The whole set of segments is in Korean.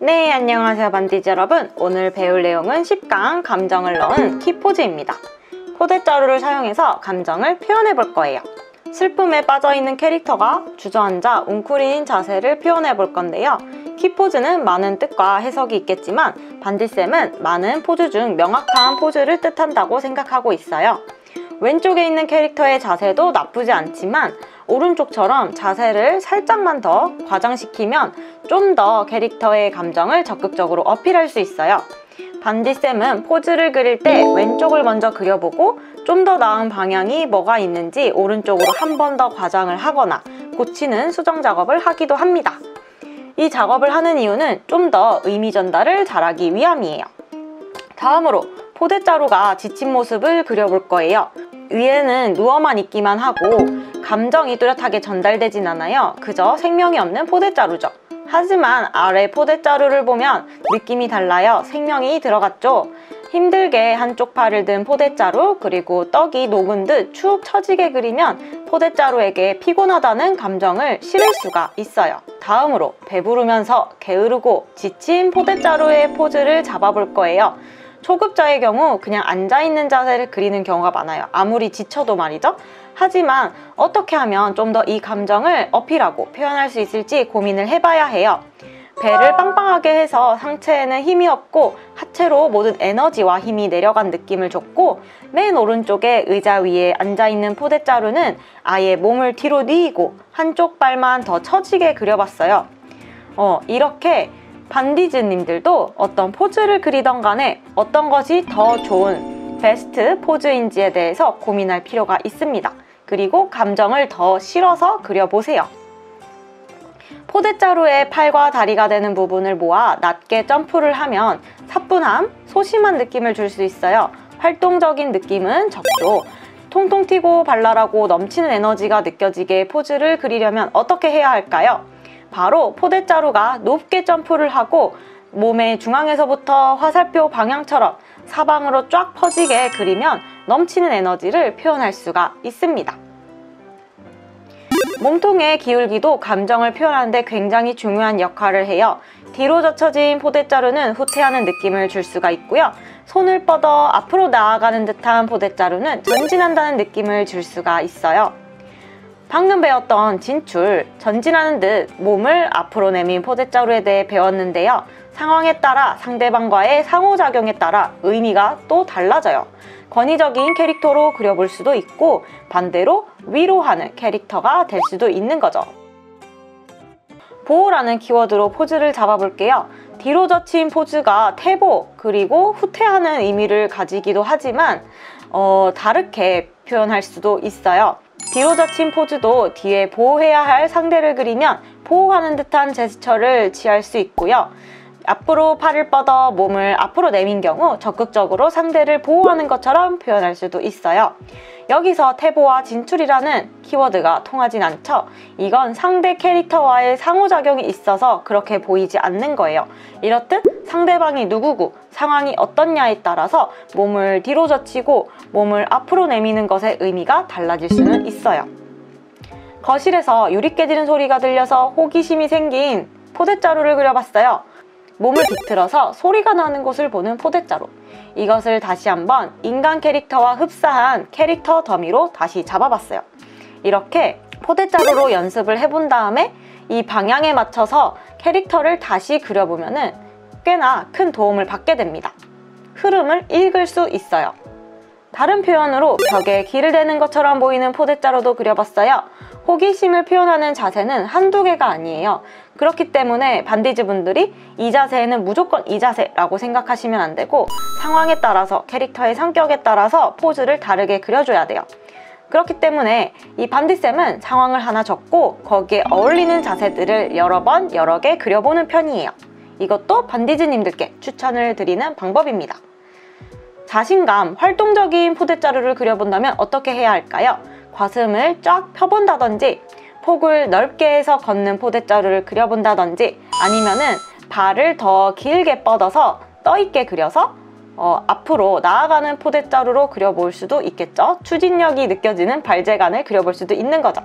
네, 안녕하세요 반디즈 여러분. 오늘 배울 내용은 10강 감정을 넣은 키포즈입니다. 포대자루를 사용해서 감정을 표현해 볼 거예요. 슬픔에 빠져있는 캐릭터가 주저앉아 웅크린 자세를 표현해 볼 건데요. 키포즈는 많은 뜻과 해석이 있겠지만 반디쌤은 많은 포즈 중 명확한 포즈를 뜻한다고 생각하고 있어요. 왼쪽에 있는 캐릭터의 자세도 나쁘지 않지만 오른쪽처럼 자세를 살짝만 더 과장시키면 좀 더 캐릭터의 감정을 적극적으로 어필할 수 있어요. 반디쌤은 포즈를 그릴 때 왼쪽을 먼저 그려보고 좀 더 나은 방향이 뭐가 있는지 오른쪽으로 한 번 더 과장을 하거나 고치는 수정 작업을 하기도 합니다. 이 작업을 하는 이유는 좀 더 의미 전달을 잘하기 위함이에요. 다음으로 포대자루가 지친 모습을 그려볼 거예요. 위에는 누워만 있기만 하고 감정이 뚜렷하게 전달되진 않아요. 그저 생명이 없는 포대자루죠. 하지만 아래 포대자루를 보면 느낌이 달라요. 생명이 들어갔죠. 힘들게 한쪽 팔을 든 포대자루, 그리고 떡이 녹은 듯 축 처지게 그리면 포대자루에게 피곤하다는 감정을 실을 수가 있어요. 다음으로 배부르면서 게으르고 지친 포대자루의 포즈를 잡아볼 거예요. 초급자의 경우 그냥 앉아있는 자세를 그리는 경우가 많아요. 아무리 지쳐도 말이죠. 하지만 어떻게 하면 좀 더 이 감정을 어필하고 표현할 수 있을지 고민을 해봐야 해요. 배를 빵빵하게 해서 상체에는 힘이 없고 하체로 모든 에너지와 힘이 내려간 느낌을 줬고, 맨 오른쪽에 의자 위에 앉아있는 포대자루는 아예 몸을 뒤로 뉘고 한쪽 발만 더 처지게 그려봤어요. 이렇게 반디즈님들도 어떤 포즈를 그리던 간에 어떤 것이 더 좋은 베스트 포즈인지에 대해서 고민할 필요가 있습니다. 그리고 감정을 더 실어서 그려보세요. 포대자루의 팔과 다리가 되는 부분을 모아 낮게 점프를 하면 사뿐함, 소심한 느낌을 줄 수 있어요. 활동적인 느낌은 적죠. 통통 튀고 발랄하고 넘치는 에너지가 느껴지게 포즈를 그리려면 어떻게 해야 할까요? 바로 포대자루가 높게 점프를 하고 몸의 중앙에서부터 화살표 방향처럼 사방으로 쫙 퍼지게 그리면 넘치는 에너지를 표현할 수가 있습니다. 몸통의 기울기도 감정을 표현하는데 굉장히 중요한 역할을 해요. 뒤로 젖혀진 포대자루는 후퇴하는 느낌을 줄 수가 있고요. 손을 뻗어 앞으로 나아가는 듯한 포대자루는 전진한다는 느낌을 줄 수가 있어요. 방금 배웠던 진출, 전진하는 듯 몸을 앞으로 내민 포대자루에 대해 배웠는데요. 상황에 따라 상대방과의 상호작용에 따라 의미가 또 달라져요. 권위적인 캐릭터로 그려볼 수도 있고 반대로 위로하는 캐릭터가 될 수도 있는 거죠. 보호라는 키워드로 포즈를 잡아볼게요. 뒤로 젖힌 포즈가 퇴보 그리고 후퇴하는 의미를 가지기도 하지만 다르게 표현할 수도 있어요. 뒤로 젖힌 포즈도 뒤에 보호해야 할 상대를 그리면 보호하는 듯한 제스처를 취할 수 있고요. 앞으로 팔을 뻗어 몸을 앞으로 내민 경우 적극적으로 상대를 보호하는 것처럼 표현할 수도 있어요. 여기서 퇴보와 진출이라는 키워드가 통하진 않죠. 이건 상대 캐릭터와의 상호작용이 있어서 그렇게 보이지 않는 거예요. 이렇듯 상대방이 누구고 상황이 어떻냐에 따라서 몸을 뒤로 젖히고 몸을 앞으로 내미는 것의 의미가 달라질 수는 있어요. 거실에서 유리 깨지는 소리가 들려서 호기심이 생긴 포대자루를 그려봤어요. 몸을 비틀어서 소리가 나는 곳을 보는 포대자루. 이것을 다시 한번 인간 캐릭터와 흡사한 캐릭터 더미로 다시 잡아봤어요. 이렇게 포대자루로 연습을 해본 다음에 이 방향에 맞춰서 캐릭터를 다시 그려보면 꽤나 큰 도움을 받게 됩니다. 흐름을 읽을 수 있어요. 다른 표현으로 벽에 길을 대는 것처럼 보이는 포대자루도 그려봤어요. 호기심을 표현하는 자세는 한두 개가 아니에요. 그렇기 때문에 반디즈 분들이 이 자세는 무조건 이 자세라고 생각하시면 안 되고 상황에 따라서 캐릭터의 성격에 따라서 포즈를 다르게 그려줘야 돼요. 그렇기 때문에 이 반디쌤은 상황을 하나 적고 거기에 어울리는 자세들을 여러 번 여러 개 그려보는 편이에요. 이것도 반디즈님들께 추천을 드리는 방법입니다. 자신감, 활동적인 포대자루를 그려본다면 어떻게 해야 할까요? 가슴을 쫙 펴본다든지 폭을 넓게 해서 걷는 포대자루를 그려본다든지 아니면은 발을 더 길게 뻗어서 떠있게 그려서 앞으로 나아가는 포대자루로 그려볼 수도 있겠죠. 추진력이 느껴지는 발재간을 그려볼 수도 있는 거죠.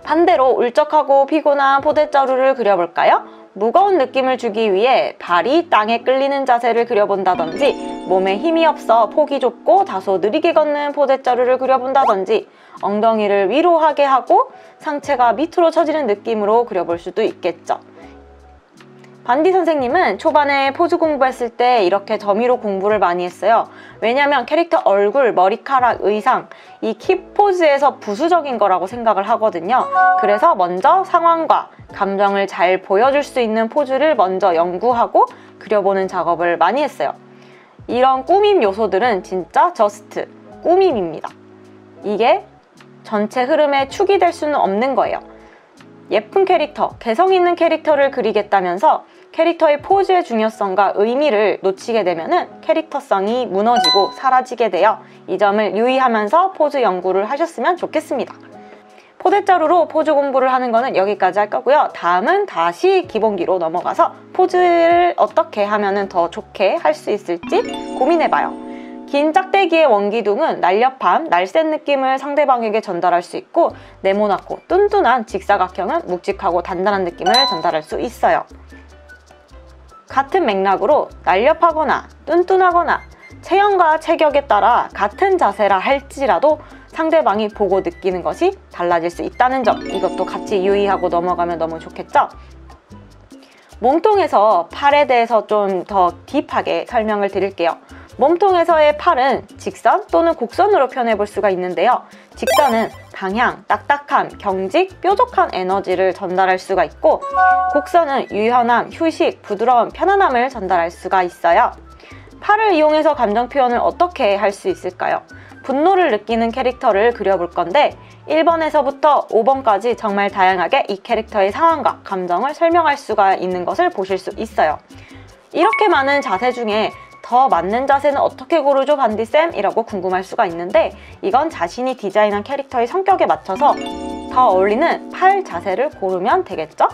반대로 울적하고 피곤한 포대자루를 그려볼까요? 무거운 느낌을 주기 위해 발이 땅에 끌리는 자세를 그려본다든지, 몸에 힘이 없어 폭이 좁고 다소 느리게 걷는 포대자루를 그려본다든지, 엉덩이를 위로 하게 하고 상체가 밑으로 처지는 느낌으로 그려볼 수도 있겠죠. 반디 선생님은 초반에 포즈 공부했을 때 이렇게 점유로 공부를 많이 했어요. 왜냐면 캐릭터 얼굴, 머리카락, 의상, 이 키포즈에서 부수적인 거라고 생각을 하거든요. 그래서 먼저 상황과 감정을 잘 보여줄 수 있는 포즈를 먼저 연구하고 그려보는 작업을 많이 했어요. 이런 꾸밈 요소들은 진짜 저스트 꾸밈입니다. 이게 전체 흐름의 축이 될 수는 없는 거예요. 예쁜 캐릭터, 개성 있는 캐릭터를 그리겠다면서 캐릭터의 포즈의 중요성과 의미를 놓치게 되면은 캐릭터성이 무너지고 사라지게 되어 이 점을 유의하면서 포즈 연구를 하셨으면 좋겠습니다. 포대자루로 포즈 공부를 하는 거는 여기까지 할 거고요. 다음은 다시 기본기로 넘어가서 포즈를 어떻게 하면 더 좋게 할 수 있을지 고민해봐요. 긴 짝대기의 원기둥은 날렵함, 날쌘 느낌을 상대방에게 전달할 수 있고, 네모나고 뚠뚠한 직사각형은 묵직하고 단단한 느낌을 전달할 수 있어요. 같은 맥락으로 날렵하거나 뚠뚠하거나 체형과 체격에 따라 같은 자세라 할지라도 상대방이 보고 느끼는 것이 달라질 수 있다는 점, 이것도 같이 유의하고 넘어가면 너무 좋겠죠? 몸통에서 팔에 대해서 좀 더 딥하게 설명을 드릴게요. 몸통에서의 팔은 직선 또는 곡선으로 표현해 볼 수가 있는데요. 직선은 방향, 딱딱함, 경직, 뾰족한 에너지를 전달할 수가 있고, 곡선은 유연함, 휴식, 부드러움, 편안함을 전달할 수가 있어요. 팔을 이용해서 감정 표현을 어떻게 할 수 있을까요? 분노를 느끼는 캐릭터를 그려볼 건데 1번에서부터 5번까지 정말 다양하게 이 캐릭터의 상황과 감정을 설명할 수가 있는 것을 보실 수 있어요. 이렇게 많은 자세 중에 더 맞는 자세는 어떻게 고르죠, 반디쌤? 이라고 궁금할 수가 있는데, 이건 자신이 디자인한 캐릭터의 성격에 맞춰서 더 어울리는 팔 자세를 고르면 되겠죠?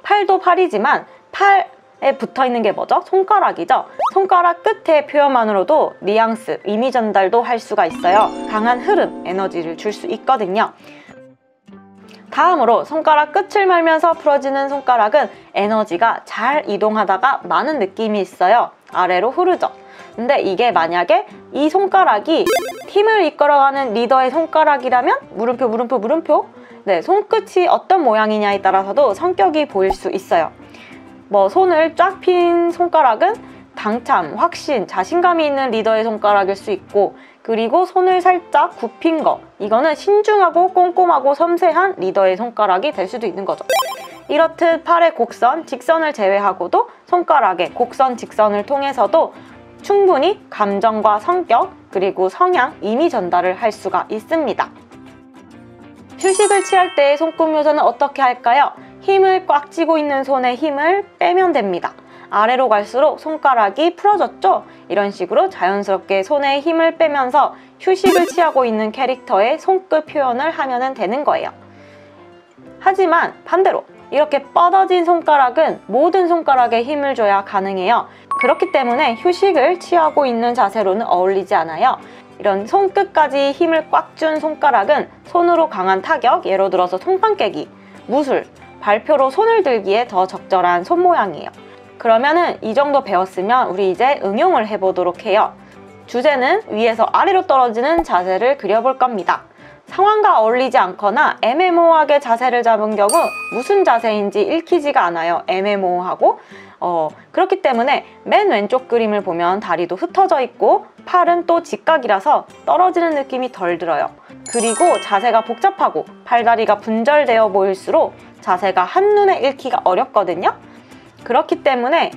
팔도 팔이지만 팔에 붙어있는 게 뭐죠? 손가락이죠? 손가락 끝의 표현만으로도 뉘앙스, 의미 전달도 할 수가 있어요. 강한 흐름, 에너지를 줄 수 있거든요. 다음으로 손가락 끝을 말면서 풀어지는 손가락은 에너지가 잘 이동하다가 많은 느낌이 있어요. 아래로 흐르죠. 근데 이게 만약에 이 손가락이 팀을 이끌어가는 리더의 손가락이라면 물음표 물음표 물음표, 네, 손끝이 어떤 모양이냐에 따라서도 성격이 보일 수 있어요. 뭐 손을 쫙 핀 손가락은 당참, 확신, 자신감이 있는 리더의 손가락일 수 있고, 그리고 손을 살짝 굽힌 거, 이거는 신중하고 꼼꼼하고 섬세한 리더의 손가락이 될 수도 있는 거죠. 이렇듯 팔의 곡선, 직선을 제외하고도 손가락의 곡선, 직선을 통해서도 충분히 감정과 성격, 그리고 성향, 의미 전달을 할 수가 있습니다. 휴식을 취할 때의 손끝 묘사는 어떻게 할까요? 힘을 꽉 쥐고 있는 손에 힘을 빼면 됩니다. 아래로 갈수록 손가락이 풀어졌죠? 이런 식으로 자연스럽게 손에 힘을 빼면서 휴식을 취하고 있는 캐릭터의 손끝 표현을 하면 되는 거예요. 하지만 반대로 이렇게 뻗어진 손가락은 모든 손가락에 힘을 줘야 가능해요. 그렇기 때문에 휴식을 취하고 있는 자세로는 어울리지 않아요. 이런 손끝까지 힘을 꽉 준 손가락은 손으로 강한 타격, 예를 들어서 손빵 깨기, 무술, 발표로 손을 들기에 더 적절한 손 모양이에요. 그러면은 이 정도 배웠으면 우리 이제 응용을 해보도록 해요. 주제는 위에서 아래로 떨어지는 자세를 그려볼 겁니다. 상황과 어울리지 않거나 애매모호하게 자세를 잡은 경우 무슨 자세인지 읽히지가 않아요. 애매모호하고 그렇기 때문에 맨 왼쪽 그림을 보면 다리도 흩어져 있고 팔은 또 직각이라서 떨어지는 느낌이 덜 들어요. 그리고 자세가 복잡하고 팔다리가 분절되어 보일수록 자세가 한눈에 읽기가 어렵거든요. 그렇기 때문에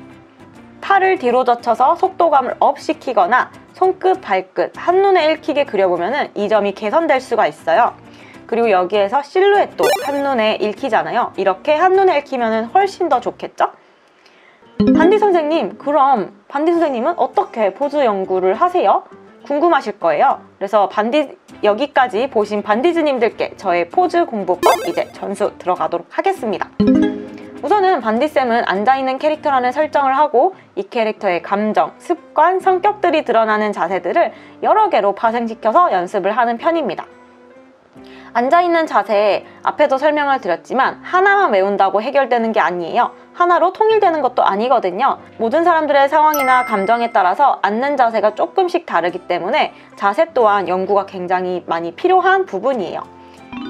팔을 뒤로 젖혀서 속도감을 업시키거나 손끝, 발끝 한눈에 읽히게 그려보면 이 점이 개선될 수가 있어요. 그리고 여기에서 실루엣도 한눈에 읽히잖아요. 이렇게 한눈에 읽히면 훨씬 더 좋겠죠? 반디 선생님, 그럼 반디 선생님은 어떻게 포즈 연구를 하세요? 궁금하실 거예요. 그래서 여기까지 보신 반디즈님들께 저의 포즈 공부법 이제 전수 들어가도록 하겠습니다. 우선은 반디쌤은 앉아있는 캐릭터라는 설정을 하고 이 캐릭터의 감정, 습관, 성격들이 드러나는 자세들을 여러 개로 파생시켜서 연습을 하는 편입니다. 앉아있는 자세, 앞에도 설명을 드렸지만 하나만 외운다고 해결되는 게 아니에요. 하나로 통일되는 것도 아니거든요. 모든 사람들의 상황이나 감정에 따라서 앉는 자세가 조금씩 다르기 때문에 자세 또한 연구가 굉장히 많이 필요한 부분이에요.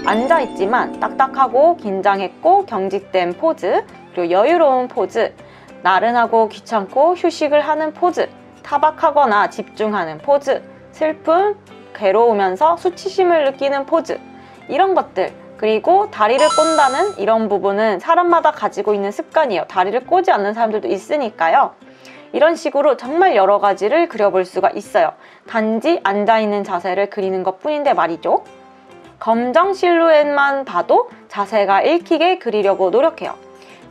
앉아있지만 딱딱하고 긴장했고 경직된 포즈, 그리고 여유로운 포즈, 나른하고 귀찮고 휴식을 하는 포즈, 타박하거나 집중하는 포즈, 슬픔, 괴로우면서 수치심을 느끼는 포즈, 이런 것들, 그리고 다리를 꼰다는 이런 부분은 사람마다 가지고 있는 습관이에요. 다리를 꼬지 않는 사람들도 있으니까요. 이런 식으로 정말 여러 가지를 그려볼 수가 있어요. 단지 앉아있는 자세를 그리는 것 뿐인데 말이죠. 검정 실루엣만 봐도 자세가 읽히게 그리려고 노력해요.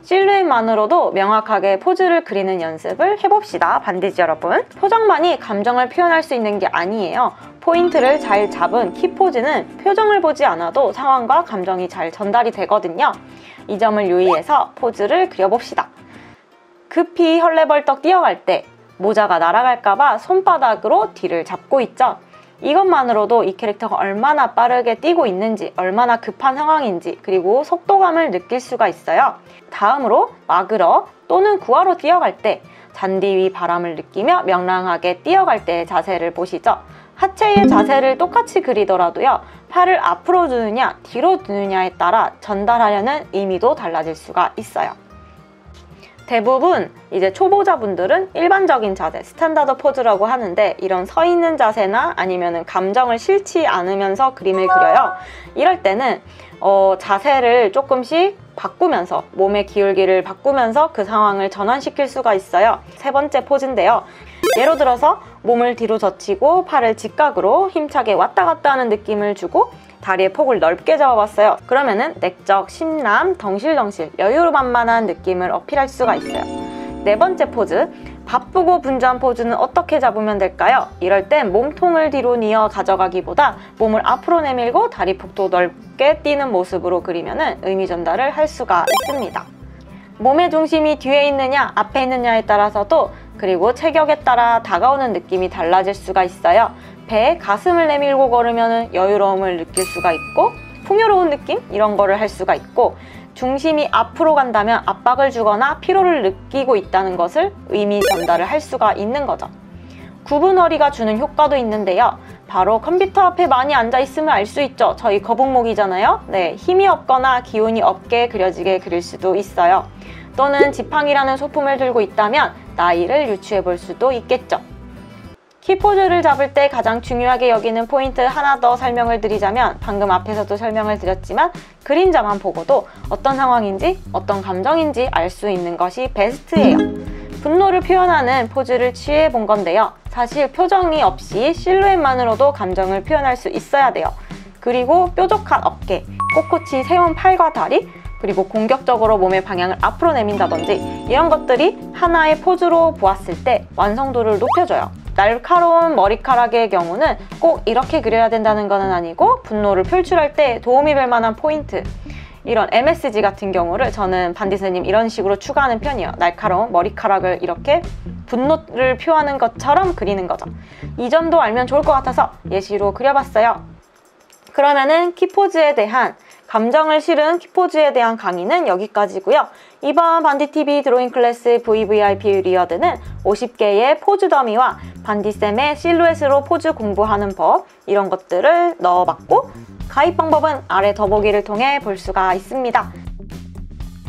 실루엣만으로도 명확하게 포즈를 그리는 연습을 해봅시다. 반디즈 여러분. 표정만이 감정을 표현할 수 있는 게 아니에요. 포인트를 잘 잡은 키포즈는 표정을 보지 않아도 상황과 감정이 잘 전달이 되거든요. 이 점을 유의해서 포즈를 그려봅시다. 급히 헐레벌떡 뛰어갈 때 모자가 날아갈까봐 손바닥으로 뒤를 잡고 있죠. 이것만으로도 이 캐릭터가 얼마나 빠르게 뛰고 있는지, 얼마나 급한 상황인지, 그리고 속도감을 느낄 수가 있어요. 다음으로 막으러 또는 구하러 뛰어갈 때 잔디 위 바람을 느끼며 명랑하게 뛰어갈 때의 자세를 보시죠. 하체의 자세를 똑같이 그리더라도요, 팔을 앞으로 두느냐 뒤로 두느냐에 따라 전달하려는 의미도 달라질 수가 있어요. 대부분 이제 초보자분들은 일반적인 자세, 스탠다드 포즈라고 하는데, 이런 서 있는 자세나 아니면 감정을 싫지 않으면서 그림을 그려요. 이럴 때는 자세를 조금씩 바꾸면서, 몸의 기울기를 바꾸면서 그 상황을 전환시킬 수가 있어요. 세 번째 포즈인데요. 예로 들어서 몸을 뒤로 젖히고 팔을 직각으로 힘차게 왔다 갔다 하는 느낌을 주고 다리의 폭을 넓게 잡아봤어요. 그러면은 내적, 심남, 덩실덩실, 여유만만한 느낌을 어필할 수가 있어요. 네 번째 포즈, 바쁘고 분주한 포즈는 어떻게 잡으면 될까요? 이럴 땐 몸통을 뒤로 뉘어 가져가기보다 몸을 앞으로 내밀고 다리 폭도 넓게 뛰는 모습으로 그리면 의미 전달을 할 수가 있습니다. 몸의 중심이 뒤에 있느냐 앞에 있느냐에 따라서도, 그리고 체격에 따라 다가오는 느낌이 달라질 수가 있어요. 배에 가슴을 내밀고 걸으면 여유로움을 느낄 수가 있고, 풍요로운 느낌? 이런 거를 할 수가 있고, 중심이 앞으로 간다면 압박을 주거나 피로를 느끼고 있다는 것을 의미 전달을 할 수가 있는 거죠. 구분 허리가 주는 효과도 있는데요. 바로 컴퓨터 앞에 많이 앉아 있으면 알 수 있죠. 저희 거북목이잖아요. 네, 힘이 없거나 기운이 없게 그려지게 그릴 수도 있어요. 또는 지팡이라는 소품을 들고 있다면 나이를 유추해 볼 수도 있겠죠. 키포즈를 잡을 때 가장 중요하게 여기는 포인트 하나 더 설명을 드리자면, 방금 앞에서도 설명을 드렸지만 그림자만 보고도 어떤 상황인지 어떤 감정인지 알 수 있는 것이 베스트예요. 분노를 표현하는 포즈를 취해 본 건데요. 사실 표정이 없이 실루엣만으로도 감정을 표현할 수 있어야 돼요. 그리고 뾰족한 어깨, 꼿꼿이 세운 팔과 다리, 그리고 공격적으로 몸의 방향을 앞으로 내민다든지, 이런 것들이 하나의 포즈로 보았을 때 완성도를 높여줘요. 날카로운 머리카락의 경우는 꼭 이렇게 그려야 된다는 것은 아니고, 분노를 표출할 때 도움이 될 만한 포인트, 이런 MSG 같은 경우를 저는 반디스님 이런 식으로 추가하는 편이에요. 날카로운 머리카락을 이렇게 분노를 표하는 것처럼 그리는 거죠. 이 점도 알면 좋을 것 같아서 예시로 그려봤어요. 그러면은 키포즈에 대한, 감정을 실은 키포즈에 대한 강의는 여기까지고요. 이번 반디TV 드로잉 클래스 VVIP 리어드는 50개의 포즈 더미와 반디쌤의 실루엣으로 포즈 공부하는 법, 이런 것들을 넣어봤고, 가입 방법은 아래 더보기를 통해 볼 수가 있습니다.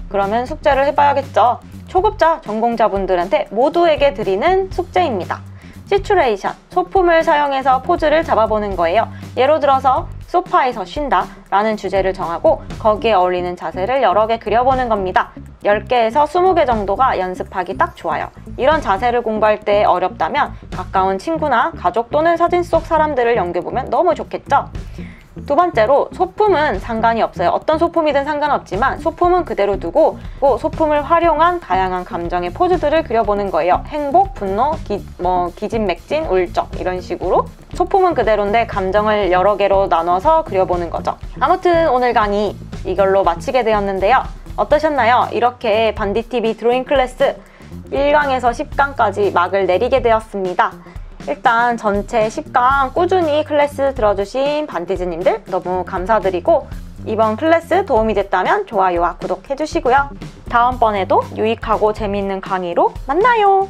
그러면 숙제를 해봐야겠죠. 초급자, 전공자분들한테 모두에게 드리는 숙제입니다. 시츄레이션, 소품을 사용해서 포즈를 잡아보는 거예요. 예로 들어서 소파에서 쉰다 라는 주제를 정하고 거기에 어울리는 자세를 여러 개 그려보는 겁니다. 10개에서 20개 정도가 연습하기 딱 좋아요. 이런 자세를 공부할 때 어렵다면 가까운 친구나 가족 또는 사진 속 사람들을 연구해보면 너무 좋겠죠? 두 번째로, 소품은 상관이 없어요. 어떤 소품이든 상관없지만 소품은 그대로 두고 소품을 활용한 다양한 감정의 포즈들을 그려보는 거예요. 행복, 분노, 기진맥진, 울적, 이런 식으로 소품은 그대로인데 감정을 여러 개로 나눠서 그려보는 거죠. 아무튼 오늘 강의 이걸로 마치게 되었는데요. 어떠셨나요? 이렇게 반디TV 드로잉 클래스 1강에서 10강까지 막을 내리게 되었습니다. 일단 전체 10강 꾸준히 클래스 들어주신 반디즈님들 너무 감사드리고 이번 클래스 도움이 됐다면 좋아요와 구독해주시고요. 다음번에도 유익하고 재미있는 강의로 만나요!